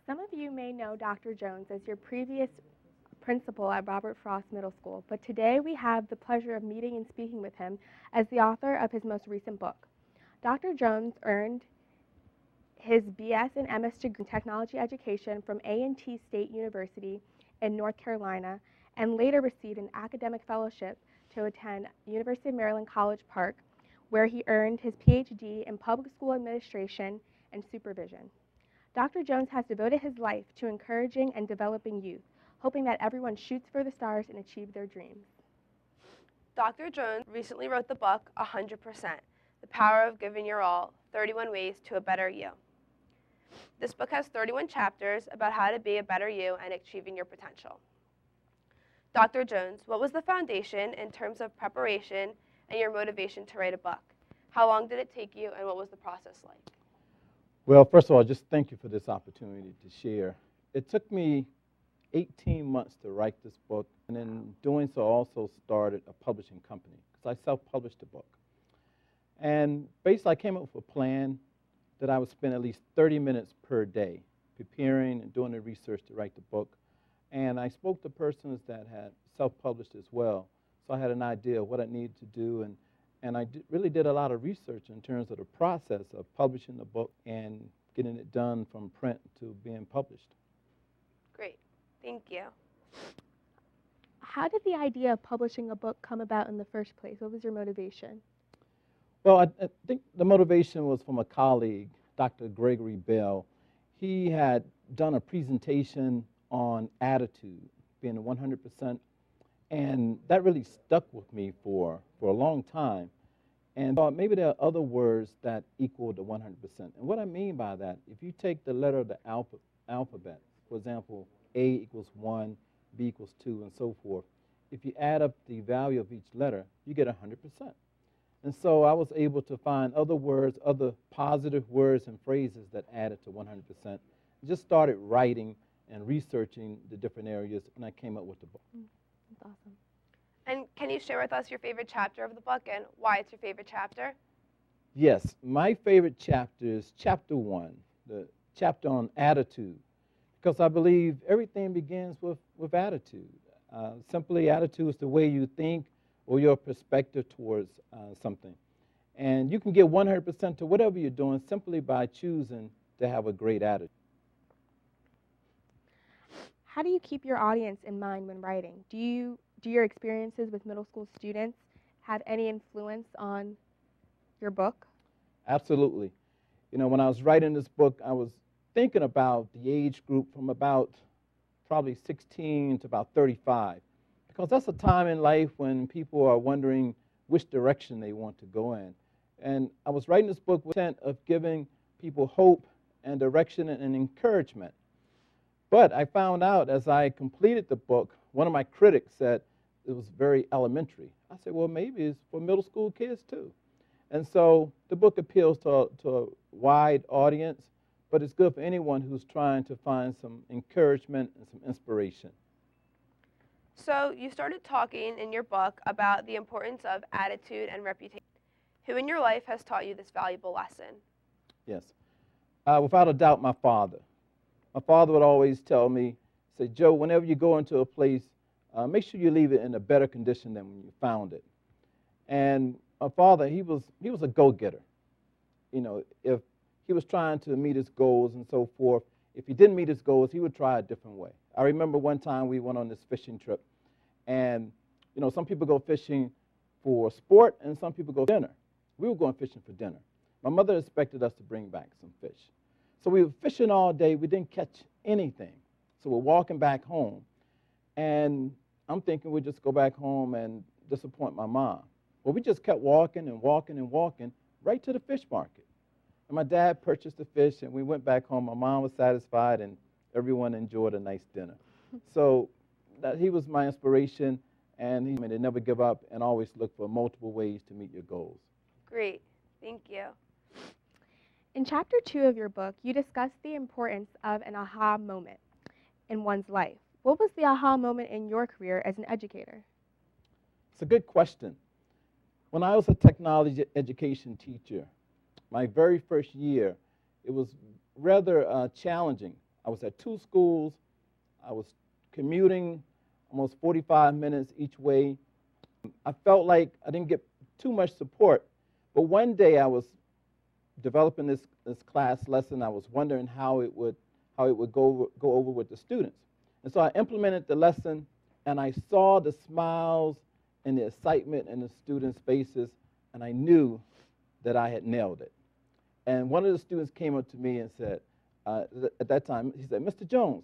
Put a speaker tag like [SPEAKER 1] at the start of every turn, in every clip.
[SPEAKER 1] Some of you may know Dr. Jones as your previous principal at Robert Frost Middle School, but today we have the pleasure of meeting and speaking with him as the author of his most recent book. Dr. Jones earned his BS and MS degree in technology education from A&T State University in North Carolina and later received an academic fellowship to attend University of Maryland College Park, where he earned his PhD in public school administration and supervision. Dr. Jones has devoted his life to encouraging and developing youth, hoping that everyone shoots for the stars and achieve their dreams.
[SPEAKER 2] Dr. Jones recently wrote the book 100%, The Power of Giving Your All, 31 Ways to a Better You. This book has 31 chapters about how to be a better you and achieving your potential. Dr. Jones, what was the foundation in terms of preparation and your motivation to write a book? How long did it take you and what was the process like?
[SPEAKER 3] Well, first of all, just thank you for this opportunity to share. It took me 18 months to write this book, and in doing so, I also started a publishing company because I self-published the book. And basically, I came up with a plan that I would spend at least 30 minutes per day preparing and doing the research to write the book. And I spoke to persons that had self-published as well, so I had an idea of what I needed to do, and I really did a lot of research in terms of the process of publishing the book and getting it done from print to being published.
[SPEAKER 2] Great, thank you.
[SPEAKER 1] How did the idea of publishing a book come about in the first place? What was your motivation?
[SPEAKER 3] Well, I think the motivation was from a colleague, Dr. Gregory Bell. He had done a presentation on attitude, being 100%, and that really stuck with me for a long time. And thought maybe there are other words that equal to 100%. And what I mean by that, if you take the letter of the alphabet, for example, A equals 1, B equals 2, and so forth, if you add up the value of each letter, you get 100%. And so I was able to find other words, other positive words and phrases that added to 100%. Just started writing and researching the different areas, and I came up with the book.
[SPEAKER 1] That's awesome.
[SPEAKER 2] And can you share with us your favorite chapter of the book and why it's your favorite chapter?
[SPEAKER 3] Yes, my favorite chapter is chapter 1, the chapter on attitude, because I believe everything begins with attitude. Simply, attitude is the way you think or your perspective towards something. And you can get 100% to whatever you're doing simply by choosing to have a great attitude.
[SPEAKER 1] How do you keep your audience in mind when writing? Do your experiences with middle school students have any influence on your book?
[SPEAKER 3] Absolutely. You know, when I was writing this book, I was thinking about the age group from about probably 16 to about 35, because that's a time in life when people are wondering which direction they want to go in. And I was writing this book with the intent of giving people hope and direction and encouragement. But I found out as I completed the book, one of my critics said it was very elementary. I said, well, maybe it's for middle school kids too. And so the book appeals to a wide audience, but it's good for anyone who's trying to find some encouragement and some inspiration.
[SPEAKER 2] So you started talking in your book about the importance of attitude and reputation. Who in your life has taught you this valuable lesson?
[SPEAKER 3] Yes. Without a doubt, my father. My father would always tell me, say, Joe, whenever you go into a place, make sure you leave it in a better condition than when you found it. And my father, he was a go-getter. You know, if he was trying to meet his goals and so forth, if he didn't meet his goals, he would try a different way. I remember one time we went on this fishing trip, and, you know, some people go fishing for sport and some people go for dinner. We were going fishing for dinner. My mother expected us to bring back some fish. So we were fishing all day. We didn't catch anything. So we're walking back home, and I'm thinking we'd just go back home and disappoint my mom. Well, we just kept walking and walking and walking right to the fish market. And my dad purchased the fish, and we went back home. My mom was satisfied, and everyone enjoyed a nice dinner. So he was my inspiration, and he made me never give up and always look for multiple ways to meet your goals.
[SPEAKER 2] Great, thank you.
[SPEAKER 1] In chapter 2 of your book, you discuss the importance of an aha moment in one's life. What was the aha moment in your career as an educator?
[SPEAKER 3] It's a good question. When I was a technology education teacher, my very first year, it was rather challenging. I was at 2 schools. I was commuting almost 45 minutes each way. I felt like I didn't get too much support. But one day I was developing this class lesson. I was wondering how it would go over with the students. And so I implemented the lesson, and I saw the smiles and the excitement in the students' faces, and I knew that I had nailed it. And one of the students came up to me and said, at that time, he said, "Mr. Jones,"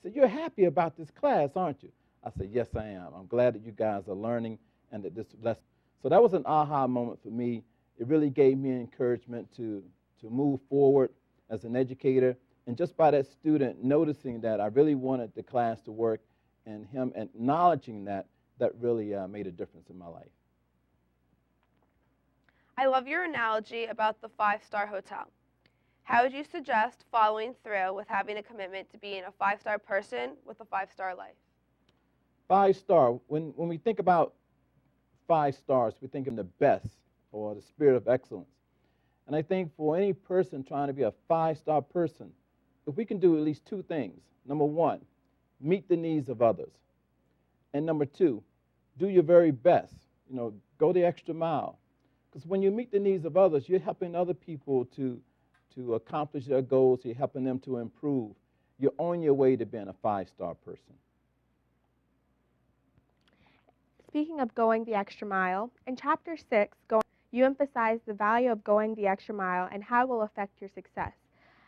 [SPEAKER 3] he said, "you're happy about this class, aren't you?" I said, "Yes, I am. I'm glad that you guys are learning and that this lesson." So that was an aha moment for me. It really gave me encouragement to move forward as an educator. And just by that student noticing that I really wanted the class to work and him acknowledging that, that really made a difference in my life.
[SPEAKER 2] I love your analogy about the 5-star hotel. How would you suggest following through with having a commitment to being a 5-star person with a 5-star life?
[SPEAKER 3] 5-star, when we think about 5 stars, we think of the best or the spirit of excellence. And I think for any person trying to be a 5-star person, if we can do at least 2 things. Number 1, meet the needs of others. And number 2, do your very best. Go the extra mile. Because when you meet the needs of others, you're helping other people to accomplish their goals. You're helping them to improve. You're on your way to being a 5-star person.
[SPEAKER 1] Speaking of going the extra mile, in Chapter 6, you emphasize the value of going the extra mile and how it will affect your success.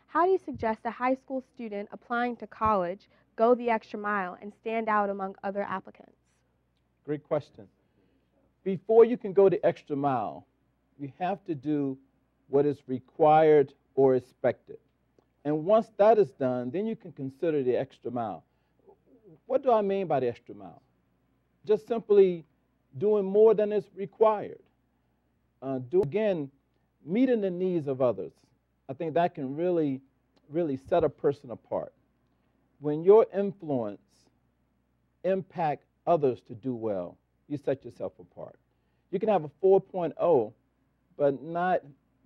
[SPEAKER 1] How do you suggest a high school student applying to college go the extra mile and stand out among other applicants?
[SPEAKER 3] Great question. Before you can go the extra mile, you have to do what is required or expected. And once that is done, then you can consider the extra mile. What do I mean by the extra mile? Just simply doing more than is required. Again, meeting the needs of others. I think that can really set a person apart. When your influence impact others to do well, you set yourself apart. You can have a 4.0, but not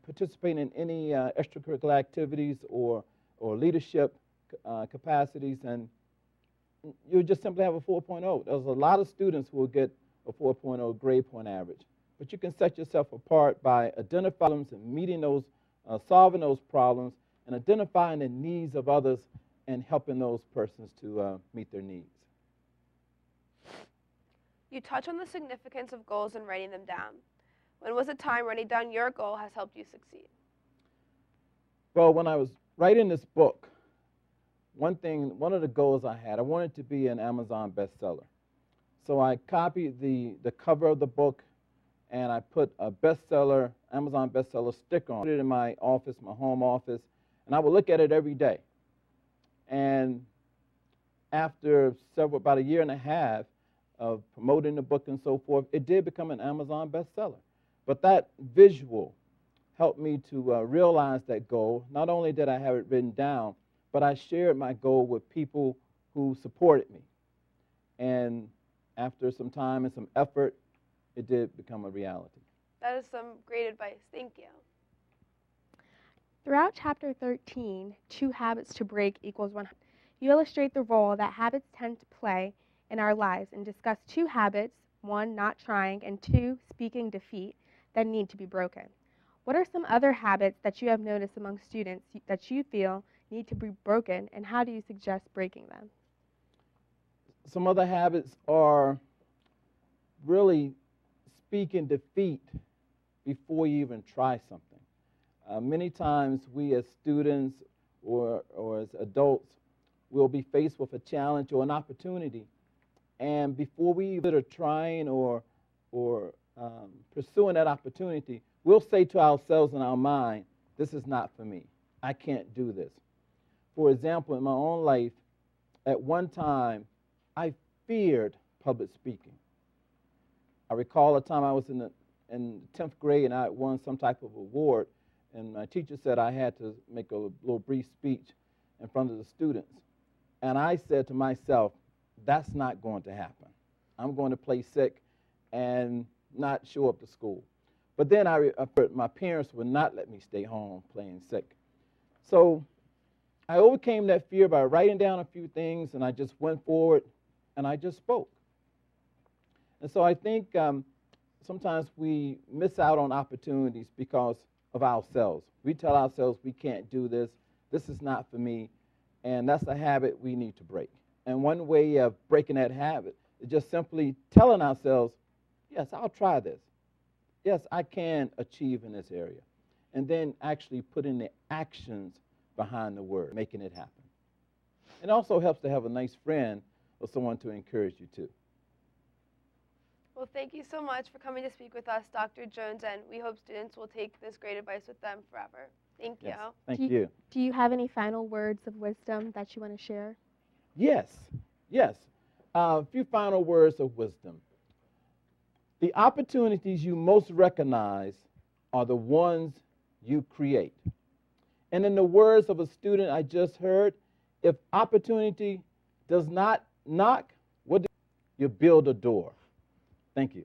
[SPEAKER 3] participate in any extracurricular activities or leadership capacities, and you just simply have a 4.0. There's a lot of students who will get a 4.0 grade point average, but you can set yourself apart by identifying problems and meeting those, solving those problems, and identifying the needs of others and helping those persons to meet their needs.
[SPEAKER 2] You touch on the significance of goals and writing them down. When was a time writing down your goal has helped you succeed?
[SPEAKER 3] Well, when I was writing this book, one of the goals I had, I wanted to be an Amazon bestseller. So I copied the cover of the book, and I put a Amazon bestseller sticker on it in my office, my home office, and I would look at it every day. And after about a year and a half of promoting the book and so forth, it did become an Amazon bestseller. But that visual helped me to realize that goal. Not only did I have it written down, but I shared my goal with people who supported me. And after some time and some effort, it did become a reality.
[SPEAKER 2] That is some great advice. Thank you.
[SPEAKER 1] Throughout Chapter 13, 2 habits to break equals 1. You illustrate the role that habits tend to play in our lives and discuss 2 habits, 1, not trying, and 2, speaking defeat, that need to be broken. What are some other habits that you have noticed among students that you feel need to be broken, and how do you suggest breaking them?
[SPEAKER 3] Some other habits are really speaking defeat before you even try something. Many times we as students or as adults will be faced with a challenge or an opportunity, and before we either trying or pursuing that opportunity, we'll say to ourselves in our mind, "This is not for me. I can't do this." For example, in my own life, at one time, I feared public speaking. I recall a time I was in 10th grade and I won some type of award, and my teacher said I had to make a little brief speech in front of the students. And I said to myself, that's not going to happen. I'm going to play sick and not show up to school. But then my parents would not let me stay home playing sick. So I overcame that fear by writing down a few things, and I just went forward and I just spoke. And so I think sometimes we miss out on opportunities because of ourselves. We tell ourselves we can't do this, this is not for me, and that's a habit we need to break. And one way of breaking that habit is just simply telling ourselves, yes, I'll try this. Yes, I can achieve in this area. And then actually putting the actions behind the word, making it happen. It also helps to have a nice friend or someone to encourage you too.
[SPEAKER 2] Well, thank you so much for coming to speak with us, Dr. Jones, and we hope students will take this great advice with them forever. Thank you.
[SPEAKER 3] Yes, thank you.
[SPEAKER 1] Do you have any final words of wisdom that you want to share?
[SPEAKER 3] Yes. A few final words of wisdom. The opportunities you most recognize are the ones you create. And in the words of a student I just heard, if opportunity does not knock, you build a door. Thank you.